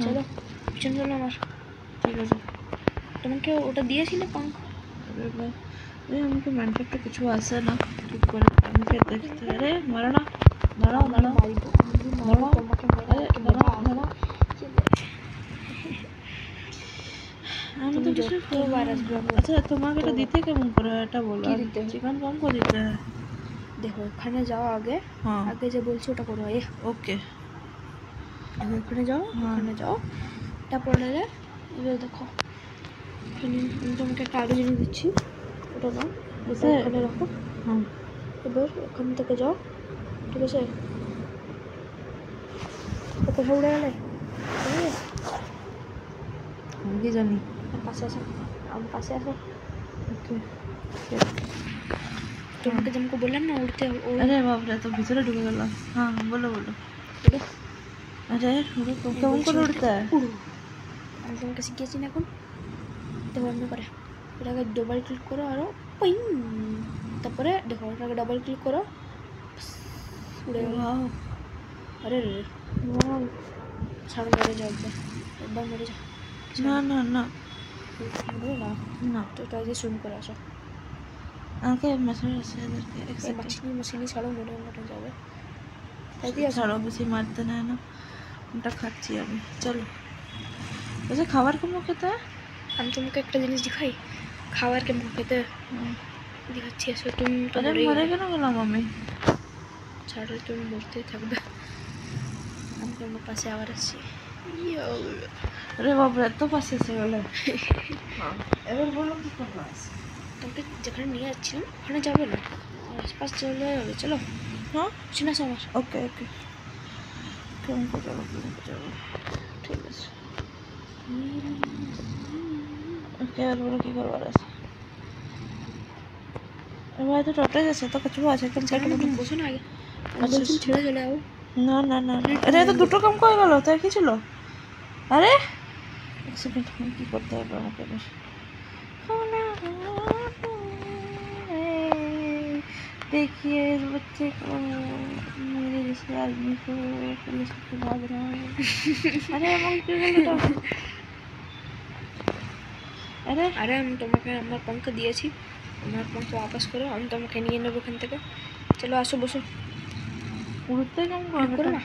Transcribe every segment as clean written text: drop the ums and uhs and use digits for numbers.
চলো পিছন চলো আমার। ঠিক আছে। তোমাকে ওটা দিয়েছিলে পাঙ্ক? আমাকে মাইনক্রাফটে কিছু আসে না ঠিক করে, আমাকে দেখতে। আরে মারো না, দাঁড়াও দাঁড়াও দাঁড়াও, আরে দাঁড়াও দাঁড়াও, আমি তো কিছু আচ্ছা তোমাকে এটা দিতে কেমন করে এটা বলো। চিকেন কম করে দিতে হয়। দেখো ওখানে যাও আগে, হ্যাঁ আগে যে বলছি ওটা করো। ওকে ওখানে যাও, ওখানে যাও, তারপরে এবার দেখো এখানে আমি তোমাকে একটা আরো জিনিস দিচ্ছি, ওটা নাও, ওটা ওখানে রাখো। হ্যাঁ এবার ওখান থেকে যাও, ঠিক আছে? কোথায় উড়ে গেলে? আমি কি জানি। পাশে আসো, আমার পাশে আসো। ওকে তোমাকে যেমন বললাম না উড়তে। আরে বাপরে, তো ভিতরে ঢুকে গেলাম। হ্যাঁ বলো বলো। আরে কেমন করে উঠতে হয়? উড়ো, আমি তোমাকে শিখিয়েছি না এখন। দেখো এমনি করে এটাকে ডবল ক্লিক করো আরো পিং, তারপরে দেখো এটাকে ডবল ক্লিক করো, উড়ে গেল। আরে রে ছাড়ো, মেরে যাও একবার মেরে যাও। না না না না না, তো এটা যে সুইম করে আসো। আমাকে মেসেজ আছে এদেরকে এক এই সেকেন্ড। মাছিনি ছাড়ো, মরে মরে যাবে। তাই ছাড়ো, বেশি মারতে নেয় না, ওটা খাচ্ছি আমি। চলো বলছে খাবার কেমন খেতে হয়? আমি তোমাকে একটা জিনিস দেখাই, খাবার কেমন খেতে দেখাচ্ছি। আসো তুমি তো মরে কেন গেলাম আমি? ছাড়ো, তুমি মরতেই থাকবে। আমি তোমার পাশে আবার আসছি। আরে বাপরে, এত পাশে এসে গেলে। এবার বলো কি করবো? তোমাকে যেখানে নিয়ে যাচ্ছিলাম ওখানে যাবে না, আশপাশ চলে যাবে। চলো হ্যাঁ শুনে আসো আমার। ওকে ওকে, কেমন করে যাবো কেমন করে যাবো, ঠিক আছে। ওকে এবার বলো কী করবার আছে? এবার তো টোটাই আছে, তো কিছু আছে একদম পেটে মতো। বসো না আগে, ছেড়ে চলে যাও। না না না, আরে তো দুটো কাম করে গেল, তাই কি ছিল? আরে এক সেকেন্ড, কী করতে হবে আমাকে এবার? देखिए इस बच्चे को, मेरे जैसे आदमी को पुलिस के भाग रहा है। अरे এমন কি হলো? আরে আরে আমি তোমাকে আমার পঙ্খ দিয়েছি, আমার পঙ্খ वापस করো, আমি তোমাকে নিয়ে নেবো এখান থেকে। চলো আসো, বসো। উড়তে কেমন করো করবে না,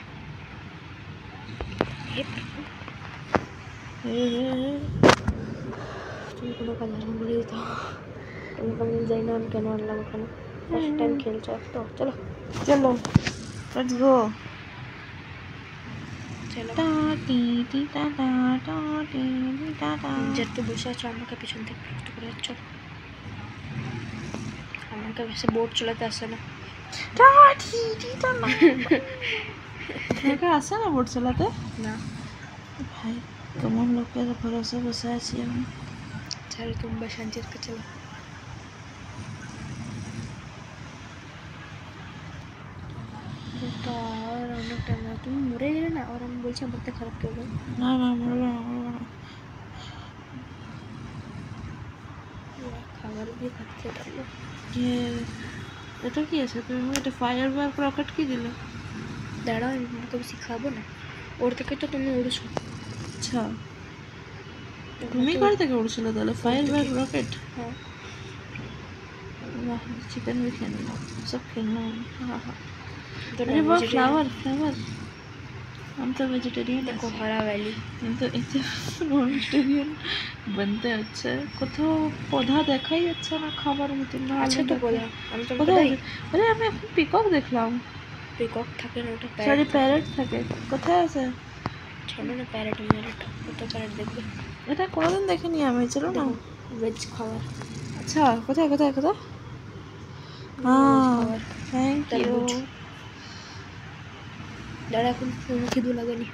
তুমি কোনো কাজ না বলে দিত। তোমাকে আমি যাই না আমি কেন আনলাম ওখানে, ফার্স্ট টাইম খেলছো তো। চলো চলো লেটস গো। চলো টা টি টি টা টা টা টি টি টা টা। যেহেতু বসে আছো আমাকে পিছন থেকে বিরক্ত করে যাচ্ছ। আমাকে বেশি বোট চালাতে আসে না। টা টি টি টা না, তোমাকে আসে না বোট চালাতে? না ভাই কেমন লোকের ভরসা বসে আছি আমি। চলো তুমি বা শান্তির কাছে চলো। আর অনেক টাইম না, তুমি মরে গেলে না, আর আমি বলছি আমারটা খারাপ করবে। না না মরবো না মরবো না। খাবার দিয়ে খাচ্ছে পারলো। এটা কি আছে? তুমি এটা ফায়ার ওয়ার্ক রকেট কি দিলে? দাঁড়াও আমি তোমাকে শিখাবো না, ওর থেকে তো তুমি উড়েছো। আচ্ছা তুমি কোথা থেকে উড়ছিল তাহলে? Fire work rocket? হ্যাঁ वाह चिकन भी खेलना, सब खेलना है। हाँ हाँ अरे वाह फ्लावर फ्लावर, हम तो वेजिटेरियन है। देखो हरा वैली हम तो इतने नॉन वेजिटेरियन बनते अच्छे কোথাও পৌধা দেখাই যাচ্ছে না খাবার মতো না। আচ্ছা তো বলা আমি তো কোথায়? আরে আমি এখন পিকক দেখলাম। পিকক থাকে না, ওটা সরি প্যারট থাকে। কোথায় আছে? চলো না প্যারট ম্যারট, ওটা প্যারট দেখবে। এটা কোনোদিন দেখিনি আমি, চলো না। ভেজ খাবার। আচ্ছা কোথায় কোথায় কোথায়? হ্যাঁ থ্যাংক ইউ। দাঁড়া এখন খিদু লাগেনি।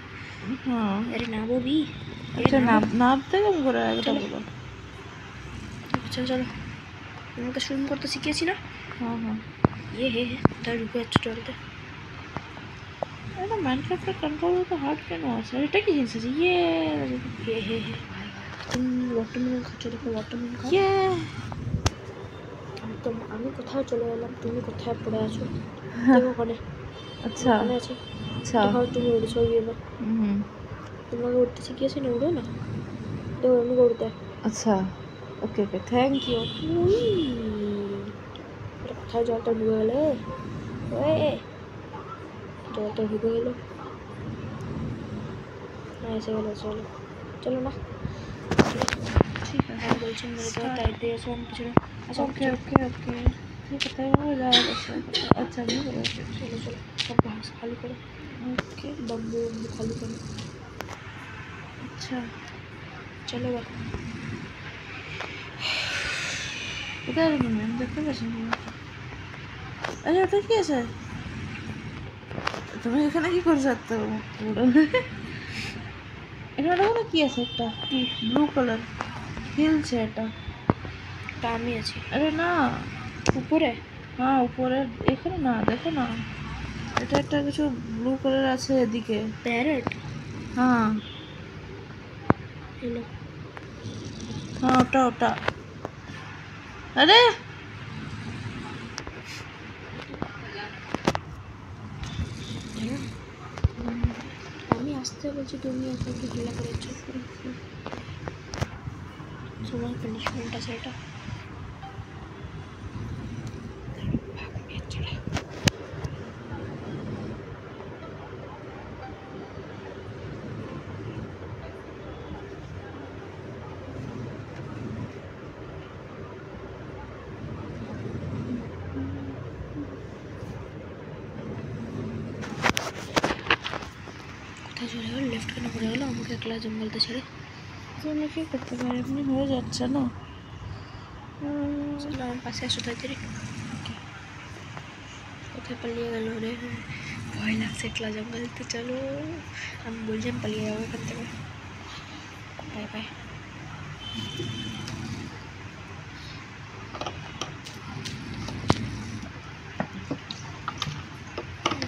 হ্যাঁ আরে নামো বি। আচ্ছা নামতে কেমন করে এটা বলো। চলো চলো, তোমাকে সুইম করতে শিখিয়েছি না। হ্যাঁ হ্যাঁ হে তাই ঢুকে যাচ্ছে জলতে। এটা মাইনক্রাফটের কন্ট্রোল তো হার্ড কেন আছে? এটা কি জিনিস আছে? হে তুমি ওয়াটারমেলন খাচ্ছো, দেখো ওয়াটারমেলন খাও। আমি কোথায় চলে গেলাম, তুমি কোথায় পড়ে আছো? দেখো ওখানে। আচ্ছা ওখানে আছে। আচ্ছা দেখো তুমি উড়েছো এবার। তোমাকে উঠতে শিখিয়েছি না, উঠো না, দেখো এমনি উঠতে। আচ্ছা ওকে ওকে থ্যাংক ইউ। এটা কোথায় জলটা ঢুকে গেলে, জলটা ঢুকে গেলো, হ্যাঁ এসে গেলো, চলো চলো না, ঠিক আছে হ্যাঁ বলছি মেরে দাও, তাই দিয়ে এসো আমার পিছনে, আসো আমার ওকে পিছনে। ওকে ওকে ঠিক আছে वो যাওয়া যাচ্ছে আচ্ছা আমি বলেছি চলো চলো, সব ঘাস খালি করো, ওকে বাম্বু বাম্বু খালি করো, আচ্ছা চলো এবার। কোথায় আছে তুমি আমি দেখতে পাচ্ছি না আরে ওটা কি আছে তুমি এখানে কি করছো এত পুরো এটা ওটা কি আছে একটা কি ব্লু কালার হিলছে এটা তা আমি আছি আরে না উপরে, হ্যাঁ উপরে এখানে না দেখো না এটা একটা কিছু ব্লু কালার আছে এদিকে প্যারেট, হ্যাঁ এলো হ্যাঁ ওটা ওটা আরে আমি আসতে বলছি, তুমি এত কি খেলা করেছো, তোমার পানিশমেন্ট আছে এটা। কোথায় চলে গেল, লেফট কেন করে গেলো আমাকে একলা জঙ্গলতে ছেড়ে। তুমি কি করতে পারি এমনি হয়ে যাচ্ছে না চলো আমার পাশে আসো তাড়াতাড়ি, কোথায় পালিয়ে গেল রে, ভয় লাগছে একলা জঙ্গলতে, চলো আমি বলছি আমি পালিয়ে যাবো এখান থেকে, বাই বাই।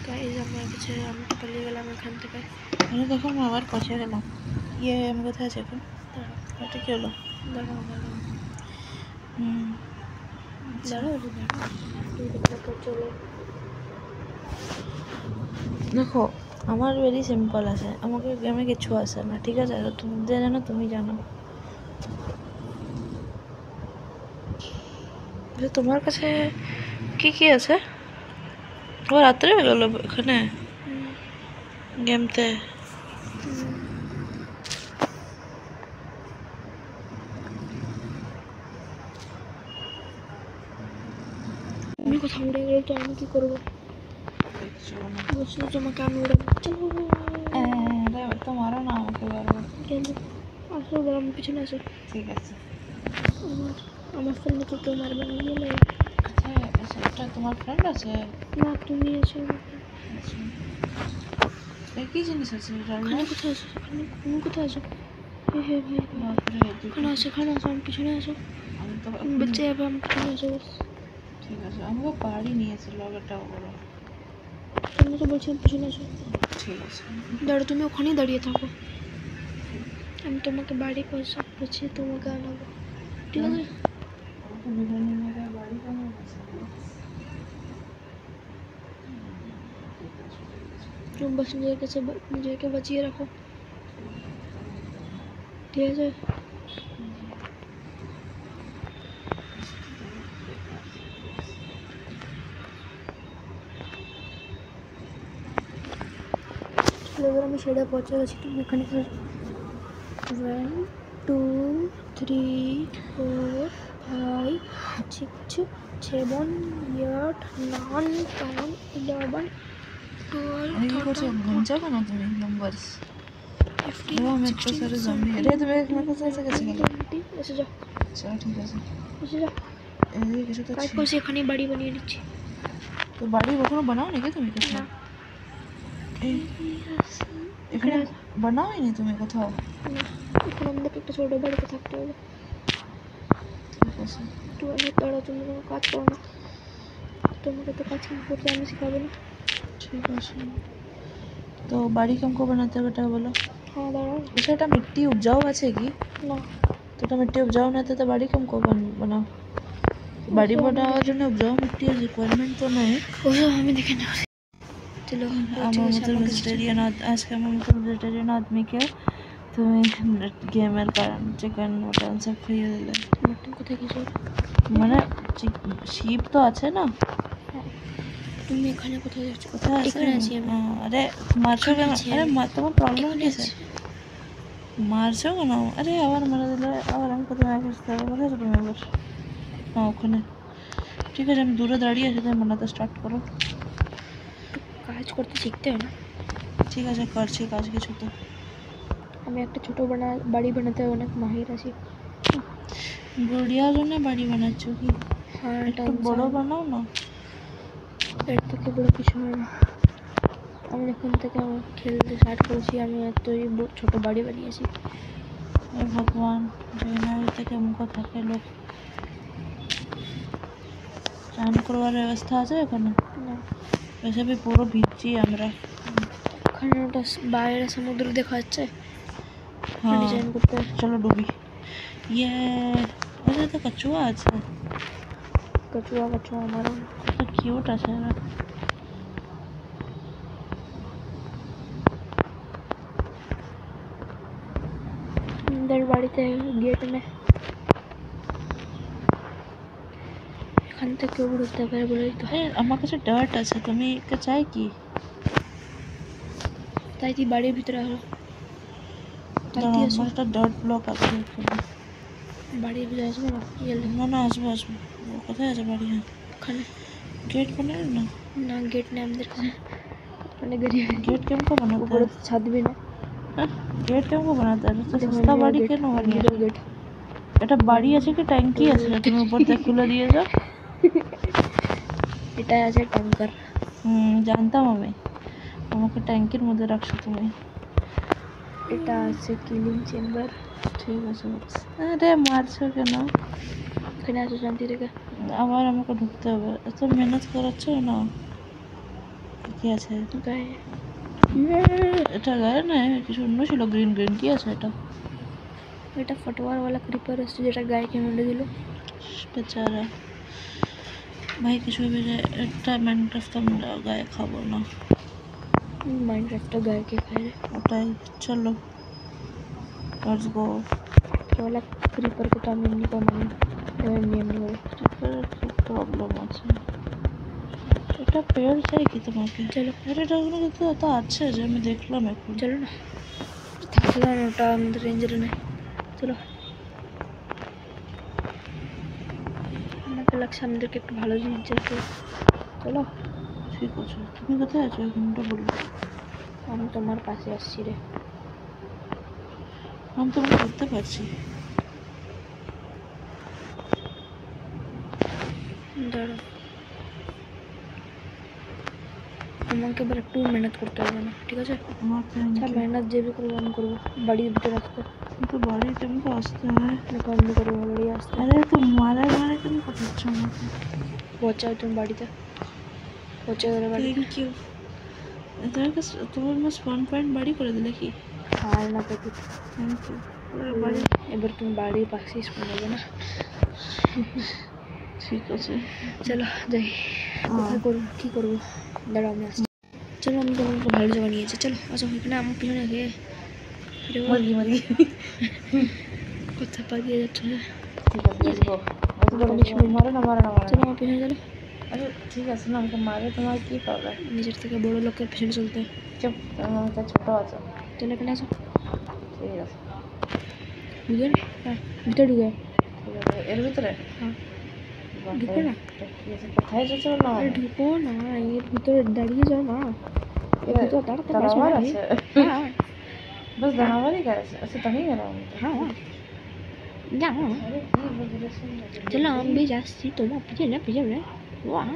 গাইজ আমার কাছে, আমি পালিয়ে গেলাম এখান থেকে, আমি দেখো আমি আবার পৌঁছে গেলাম ইয়ে আমি কোথায় আছি এখন দাঁড়াও এটা কি হলো দাঁড়াও দাঁড়াও হুম দাঁড়াও দাঁড়াও, তুই দেখো চলো, দেখো আমার ভেরি সিম্পল আছে আমাকে গেমে কিছু আসে না ঠিক আছে আর তুমি যে জানো তুমি জানো যে তোমার কাছে কি কি আছে তোমার রাত্রে হয়ে গেল এখানে গেমতে আমি কোথাও উড়ে গেলে তো আমি কি করবো, বলছি তোমাকে আমি উড়াবো, চলো তো মারো না আমাকে বারবার গেল, আসো বলো আমার পিছনে আসো, ঠিক আছে আমার আমার ফোনে তো কেউ মারবে না, গেলে আচ্ছা আচ্ছা এটা তোমার ফ্রেন্ড আছে না তুমি এসো, আচ্ছা কি জিনিস আছে ওখানে কোথায় আসো, ওখানে তুমি কোথায় আসো, হে হে ভাই বাপরে ওখানে আসো, ওখানে আসো আমার পিছনে আসো, আমি তো বেঁচে যাবে আমার পিছনে আসো, ঠিক আছে আমাকে বাড়ি নিয়েছিল আগেরটা বলো তুমি তো বলছি পিছনে আসো, ঠিক আছে দাঁড়ো তুমি ওখানেই দাঁড়িয়ে থাকো, আমি তোমাকে বাড়ি পৌঁছে তোমাকে আনাবো, ঠিক আছে, বাড়ি কেমন আছে तुम बस নিজেকে বাঁচিয়ে রাখো, ঠিক আছে, এবার আমি সেটা পৌঁছে গেছি, তুমি এখানে 1 2 3 4 5 6 7 8 9 10 11 अरे 12 ये कुछ 13 घूम जाओगे ना तुम्हें नंबर्स 15 वो मैं तो सारे जम्बी अरे तुम्हें मेरे को ऐसे कैसे गया 20 এসে যাও, चलो ठीक है এসে যাও, ये कैसे तो কাজ করছি এখানে বাড়ি বানিয়ে নিচ্ছি, तो बाड़ी कखनो बनाओ नहीं क्या तुम्हें कुछ না এখানে বানাও নি তুমি কোথাও না এখন আমাদেরকে একটা ছোটো বাড়িতে থাকতে হবে, ঠিক আছে একটু অনেক দাঁড়াও, তুমি কোনো কাজ করো না, তোমাকে তো কাজ করতে আমি শেখাবো না, ठीक है तो बाड़ी हमको बनाते हैं बेटा बोलो হ্যাঁ দাঁড়াও वैसे এটা मिट्टी उपजाऊ আছে কি না, तो এটা मिट्टी उपजाऊ ना तो बाड़ी हमको बनाओ बाड़ी बनाओ জন্য उपजाऊ मिट्टी रिक्वायरमेंट तो नहीं ওসব আমি দেখে নেব, চলো हमारे मतलब वेजिटेरियन आज के हमारे मतलब वेजिटेरियन आदमी के তুমি গেমের কারণ চিকেন মটন সব খাইয়ে দিলে। মটন কোথায় কিছু মানে শিপ তো আছে না? তুমি এখানে কোথায় যাচ্ছ? কোথায় আছে? এখানে আছি আমি। আরে মারছো কেন? আরে তোমার প্রবলেম কি আছে? মারছো কেন? আরে আবার মেরে দিলে আবার আমি কোথায় মার খেতে হবে? কোথায় আছো তুমি আবার? হ্যাঁ ওখানে। ঠিক আছে আমি দূরে দাঁড়িয়ে আছি, তুমি বানাতে স্টার্ট করো। কাজ করতে শিখতে হয় না? ঠিক আছে করছি কাজ কিছু তো। আমি একটা ছোট বাড়ি বানাতে অনেক মাহির আছি। গুড়িয়ার জন্য বাড়ি বানাচ্ছো কি? হ্যাঁ একটু বড় বানাও না। এর থেকে বড় কিছু হয় না। আমি এখন থেকে খেলতে স্টার্ট করেছি, আমি এতই ছোট বাড়ি বানিয়েছি। भगवान जैनारी থেকে মুখ থাকে লোক চান করবার ব্যবস্থা আছে এখানে না वैसे भी পুরো ভিজছি আমরা। ওখানে ওটা বাইরে সমুদ্র দেখা যাচ্ছে। হ্যাঁ ডিজাইন করতে চলো ডুবি। ये ওটা তো কচুয়া আছে। কচুয়া আমারও কত কিউট আছে না। আমাদের বাড়িতে গেট নেই, এখান থেকে উড়তে পারে বলেই তো। আমার কাছে ডার্ট আছে, তুমি কে চাই কি? তাই তুই বাড়ির ভিতরে আসো। আমার একটা ডার্ট ব্লক আছে এখানে। বাড়ির ভিতরে আসবে না? না না আসবো আসবো। কোথায় আছে বাড়ি? হ্যাঁ ওখানে गेट बना ना। না গেট নেই আমাদের কাছে, মানে গরিব। गेट क्यों को बनाता উপরে है? তো ছাদ भी না। गेट क्यों को बनाता है? तो सस्ता बाड़ी के नो बनिए। গেট এটা বাড়ি আছে কি ট্যাঙ্কি আছে তুমি উপর থেকে খুলে দিয়ে যাও? এটা আছে ট্যাঙ্কার। জানতাম আমি, আমাকে ট্যাঙ্কির মধ্যে রাখছো তুমি। এটা আছে কিলিং চেম্বার। ঠিক আছে আরে মারছো কেন? এখানে আছে শান্তি থেকে। আবার আমাকে ঢুকতে হবে, এত মেহনত করাচ্ছ না। কি আছে গায়ে এটা? গায়ে না কিছু অন্য ছিল, গ্রিন গ্রিন কি আছে এটা? এটা ফটোয়ারওয়ালা ক্রিপার আছে যেটা গায়েকে মেরে দিল। বেচারা ভাই কিছু ভেবে একটা মাইনক্রাফট আমরা গায়ে খাবো না। মাইনক্রাফটটা গায়েকে খায় রে। ওটাই চলো লেটস গো। वाला क्रीपर को तो আমি এমনি কমাই এমনি করে। ক্রিপারের কি প্রবলেম আছে? এটা পেয়ার চাই কি তোমাকে? চলো আরে এটা ওখানে তো এত আছে যে আমি দেখলাম এখন। চলো না, থাকলো না ওটা আমাদের রেঞ্জের নেই। চলো আমাকে লাগছে আমাদেরকে একটু ভালো জিনিস চাইছে। চলো ঠিক আছে তুমি কোথায় আছো এখানটা বলো। আমি তোমার পাশে আসছি রে। আমি তোমাকে করতে পারছি। দাঁড়াও আমাকে এবার একটু মেহনত করতে হবে না, ঠিক আছে? আচ্ছা মেহনত যে भी করবো আমি করবো বাড়ির ভিতরে আসতে। কিন্তু বাড়ি কেমন আসতে হয়? বন্ধ করবো বাড়ি আসতে। আরে তুমি মারা মারা কেন পাঠাচ্ছ আমাকে? পৌঁছাও তুমি বাড়িতে, পৌঁছে গেলে বাড়ি। Thank you. তোমার কাছে তোমার মাস 1 পয়েন্ট বাড়ি করে দিলে কি? আর না তো থ্যাংক ইউ। বাড়ি এবার তুমি বাড়ির পাশে স্কুল হবে না। ঠিক আছে চলো যাই। কোথায় করবো কী করবো দাঁড়াও আমি আসছি। চলো আমি তোমার একটা ভালো জায়গা নিয়েছি, চলো আসো এখানে আমার পিছনে খেয়ে মুরগি মুরগি কথা পাকিয়ে যাচ্ছে। ঠিক আছে লেটস গো। মারো না মারো না মারো চলো আমার পিছনে চলো। আরে ঠিক আছে না, আমাকে মারে তোমার কি প্রবলেম? নিজের থেকে বড় লোকের পিছনে চলতে। চুপ তুমি আমাকে ছোট আছো। চলো এখানে আসো। ঠিক আছে ঢুকে হ্যাঁ ভিতরে ঢুকে। ঠিক আছে এর ভিতরে হ্যাঁ ঢুকো না। কোথায় যাচ্ছ না? আরে ঢুকো না, এর ভিতরে দাঁড়িয়ে যাও না। এর ভিতরে দাঁড়াতে পারছো না? হ্যাঁ बस दानावारी का ऐसे तो नहीं करा हूँ। हाँ जाओ चलो हम भी जाती तुम पीछे ना वाह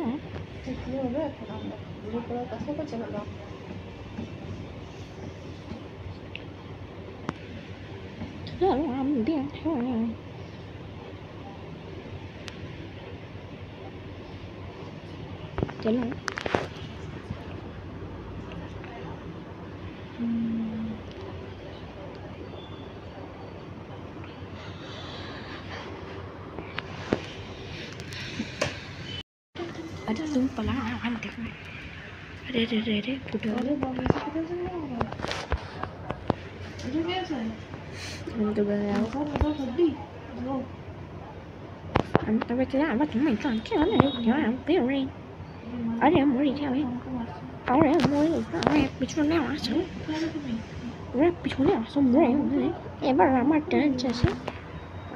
चलो हम भी चलो अरे तुम पला हम देखो। अरे रे रे रे फुटो এটা কি আছে আমি তো বলে যাবো ওটা সবজি ও আমি তবে চলে আমার তুমি তো কি হলো আমি পেরে আরে মরি যাবে আরে মরি আরে পিছনে আসো ওরা পিছনে আসো মরে এবার আমার টার্ন আছে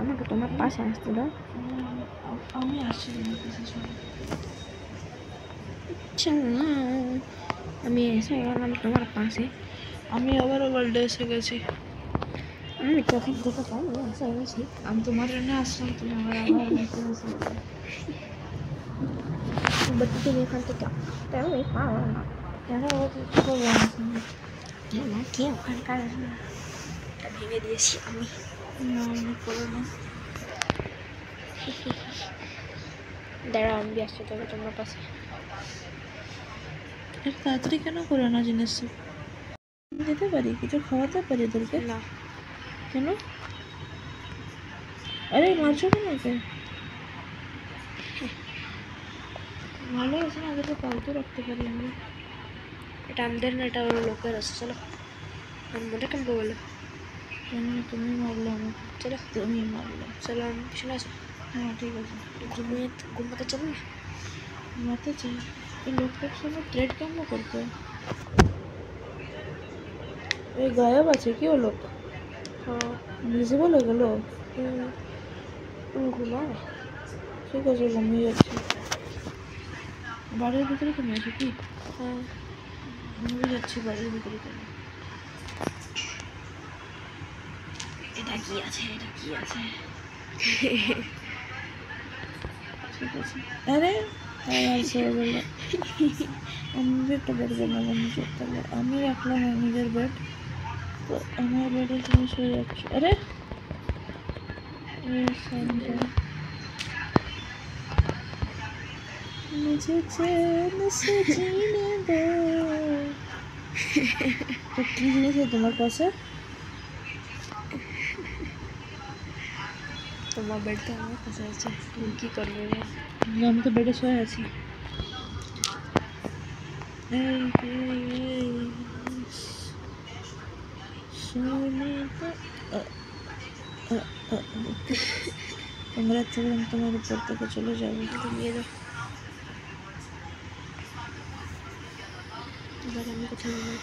আমাকে তোমার পাশে আসতে দাও আমি আসছি তোমার কাছে চলো আমি এসে গেলাম তোমার পাশে আমি আবারও ওয়ার্ল্ডে এসে গেছি আমি তখন দেখে পাই এসে গেছি আমি তোমার জন্য আসলাম তুমি আমার নিতে এসে বত্তি এখান থেকে তাহলে পাও না কেন ও কিছু করবো না কে ওখানকার ভেঙে দিয়েছি আমি না আমি করো না দাঁড়াও আমি আসতে তবে তোমার পাশে একটু তাড়াতাড়ি কেন করো না জিনিস দিতে পারি কিছু খাওয়াতে পারি তোকে না কেন আরে মারছো কেন ওকে ভালো আছে না আগে তো পালতু রাখতে পারি আমরা এটা আমাদের না এটা ওর লোকের আছে চলো আমি মনে কেমন বলো কেন তুমি মারলে আমাকে চলো তুমি মারলে চলো আমি পিছনে আসো হ্যাঁ ঠিক আছে ঘুমাতে চলো না মারতে চাই এই লোকটার সঙ্গে ট্রেড কেমন করতে এই গায়েব আছে কি হলো হ্যাঁ ভিজিবল হয়ে গেল ঘুমাও ঠিক আছে ঘুমিয়ে যাচ্ছি বাড়ির ভিতরে তুমি আছো কি হ্যাঁ ঘুমিয়ে যাচ্ছি বাড়ির ভিতরে তুমি এটা কি আছে এটা কি আছে ঠিক আছে আরে আছে বলে আমি একটা বেড বানালাম নিজের তাহলে আমি রাখলাম নিজের বেড তো আমার বেডে তুমি শুয়ে যাচ্ছ আরে मुझे चैन से जीने दो तो কি জিনিস আছে তোমার কাছে তোমার বেড তো আমার কাছে আছে তুমি কি করবে আমি তো বেডে শুয়ে আছি শুনে তো তোমরা তোমার উপর থেকে চলে যাবে ঘুমিয়ে দাও এবার আমি কোথায় ঘুমাই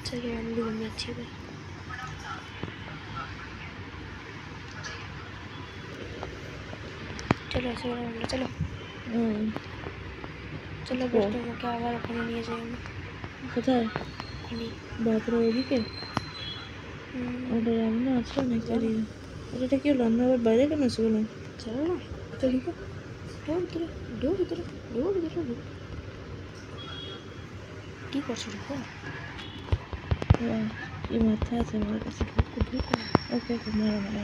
চলো আমি ঘুমিয়েছি এবার চলো আসো আমরা চলো চলো বেশ তোমাকে আবার ওখানে নিয়ে যাই আমি কোথায় ওখানে বাথরুম ওদিকে ওটা রান্না আছে নাকি এটা কি হলো আমরা আবার বাইরে কেন এসে গেলাম চলো না তো ঢুকো ঢুকো ভিতরে কি করছো ঢুকো কি মাথা আছে আমার কাছে ঢুকো ওকে ওকে মারা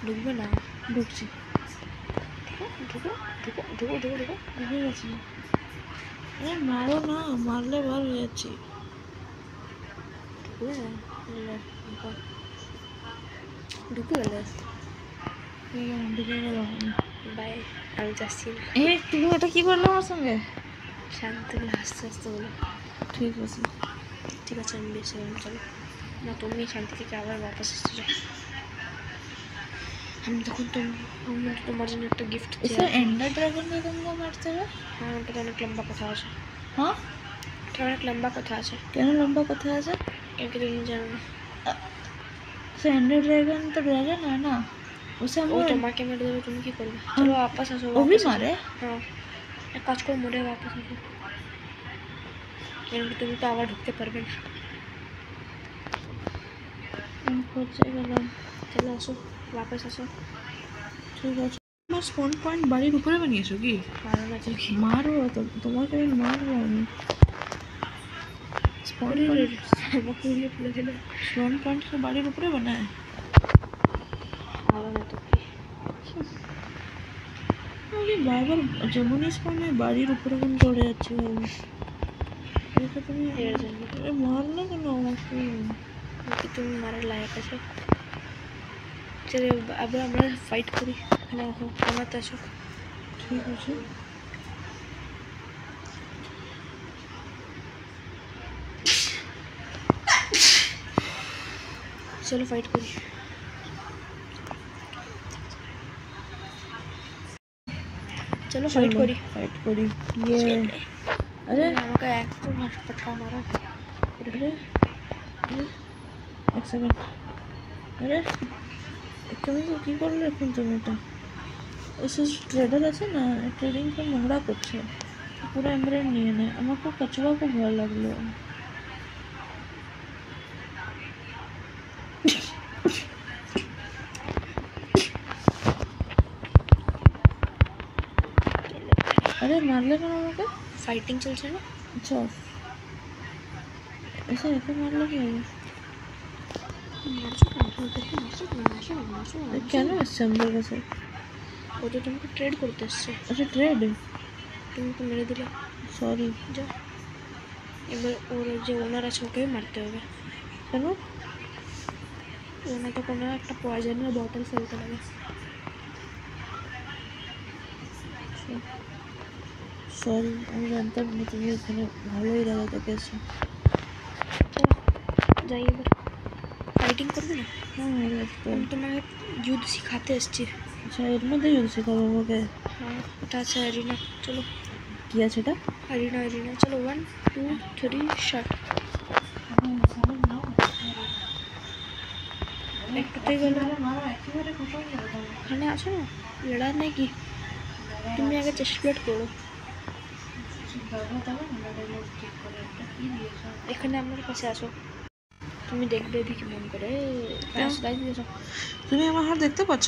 ঢুকবে না ঢুকছি ঢুকো ঢুকে গেছি আরে মারো না মারলে বার হয়ে যাচ্ছি ঢুকে গেলে ঢুকে গেলাম বাই আমি যাচ্ছি না তুমি এটা কি করলে আমার সঙ্গে শান্ত করে আস্তে বলো ঠিক আছে আমি বেশি গেলাম চলো না তুমি শান্তি থেকে আবার বাপাস আসতে যাও আমি তখন তোমার জন্য একটা गिफ्ट इसे एंडर ड्रैगन में तुमको मारते हो हाँ ওটা অনেক লম্বা কথা আছে हाँ এটা অনেক লম্বা কথা আছে কেন লম্বা কথা আছে क्योंकि তুমি জানো না से एंडर ड्रैगन तो ड्रैगन है ना उसे हम ও তোমাকে মেরে দেবে তুমি কি করবে চলো वापस আসো वो भी मारे हाँ এক কাজ করে মরে वापस আসো क्योंकि তুমি তো আবার ঢুকতে পারবে না हम खुद से गलम চলো আসো वापस আসো ঠিক আছে তোমার স্পন পয়েন্ট বাড়ির উপরে বানিয়েছো কি মারো না তুমি মারো তোমাকে আমি মারবো আমি স্পন পয়েন্ট আমাকে উড়িয়ে ফেলে দিলে স্পন পয়েন্ট তো বাড়ির উপরে বানায় মারো না তুমি আমি বারবার যেমনই স্পনে বাড়ির উপরে কোন চড়ে যাচ্ছি ভাবি এটা তুমি এর জন্য মারলে কেন আমাকে কি তুমি মারার লায়ক আছো চলো আবার আমরা ফাইট করি এখানে আসো আমাতে আসো ঠিক আছে চলো ফাইট করি। চলো ফাইট করি। ফাইট করি। ইয়ে আরে আমাকে এক তো ফটকা মারা। আরে এক সেকেন্ড। আরে তুমি তো কী করলে এখন? তুমি এটা এসে ট্রেডার আছে না, ট্রেডিং তো নোংরা করছে, পুরো এমব্রেড নিয়ে নেয়। আমার খুব কচুয়া, খুব ভয় লাগলো। अरे मारले কেন আমাকে? ফাইটিং চলছে না। আচ্ছা এসে একে মারলে কি হলো? কেন এসছে আমাদের কাছে? ও তো তোমাকে ট্রেড করতে এসছে। আচ্ছা ট্রেড, তুমি তো মেরে দিলে। সরি। যা, এবার ওর যে ওনার আছে ওকেই মারতে হবে। কেন? ওনা তো কোনো একটা পয়জনের বটল ফেলতে লাগে। সরি, আমি জানতাম না তুমি এখানে ভালোই লাগাতে গেছো। যাই এবার ফাইটিং করবে না? হ্যাঁ আমি তোমাকে যুদ্ধ শিখাতে এসছি। আচ্ছা এর মধ্যে যদি শেখাবো আমাকে? হ্যাঁ ওটা আছে অ্যারিনা। চলো কি আছে এটা? অ্যারিনা অ্যারিনা চলো 1 2 3 শট। একটাতেই গেল। এখানে আসো না, লড়ার নাকি? তুমি আগে চেস্ট প্লেট করো। এখানে আমার কাছে আসো, তুমি দেখবে भी কেমন করে। তুমি আমার হাত দেখতে পাচ্ছ?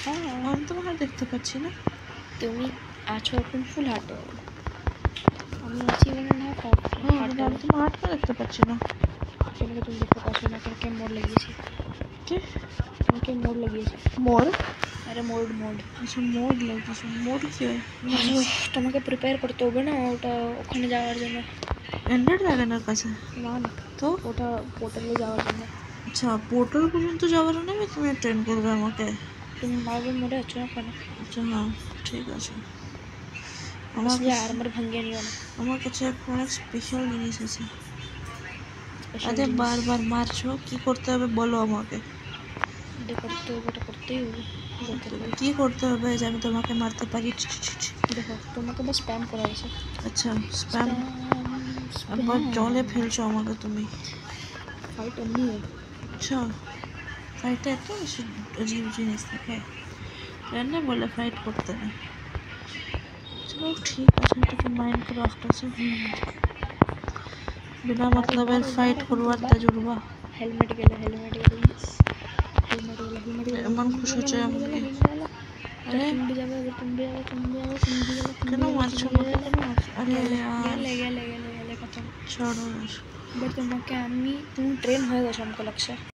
হ্যাঁ আমি তোমার হাত দেখতে পাচ্ছি না। তুমি আছো এখন ফুল হাঁটো, আমি আছি বলে না আমি তোমার হাতটা দেখতে পাচ্ছি না। সেটাকে তুমি দেখতে পাচ্ছ না, তোমাকে মোড় লাগিয়েছি। কি? তোমাকে মোড় লাগিয়েছি। মোড়? আরে মোড মোড। আচ্ছা মোড় লাগিয়েছে। মোড় কি হয়? তোমাকে প্রিপেয়ার করতে হবে না ওটা ওখানে যাওয়ার জন্য। এন্ডার ড্রাগনের কাছে? না না, তো ওটা পোর্টালে যাওয়ার জন্য। আচ্ছা পোর্টাল পর্যন্ত যাওয়ার নেবে তুমি ট্রেন করবে আমাকে? তুমি মার্বেল মোড়ে আছো না ওখানে। আচ্ছা হ্যাঁ ঠিক আছে। আমার আর্মার ভাঙিয়ে নিও না। আমার কাছে একটা অনেক স্পেশাল জিনিস আছে। আরে বারবার মারছো, কি করতে হবে বলো আমাকে। করতে হবে, ওটা করতেই হবে। কি করতে হবে যে আমি তোমাকে মারতে পারি? দেখো তোমাকে বাস স্প্যাম করা আছে। আচ্ছা স্প্যাম? আবার জলে ফেলছো আমাকে তুমি। ফাইট এমনি হয়। আচ্ছা ফাইটে এত বেশি अजीब জিনিস থাকে, রান্না বলে ফাইট করতে নেই। চলো ঠিক আছে, এটা তো মাইনক্রাফট আছে। बिना मतलब फाइट करवार तजुर्बा। हेलमेट गेले हेलमेट गेले हेलमेट गेले এমন খুশি হচ্ছে আমাকে। আরে तुम भी जाओ तुम भी जाओ तुम भी जाओ तुम भी जाओ কেন মারছো আমাকে? কেন মারছো? আরে गेले गेले गेले गेले खत्म। छोड़ो। बट तुम्हें क्या अम्मी तुम ट्रेन हो गए हमको लगता है।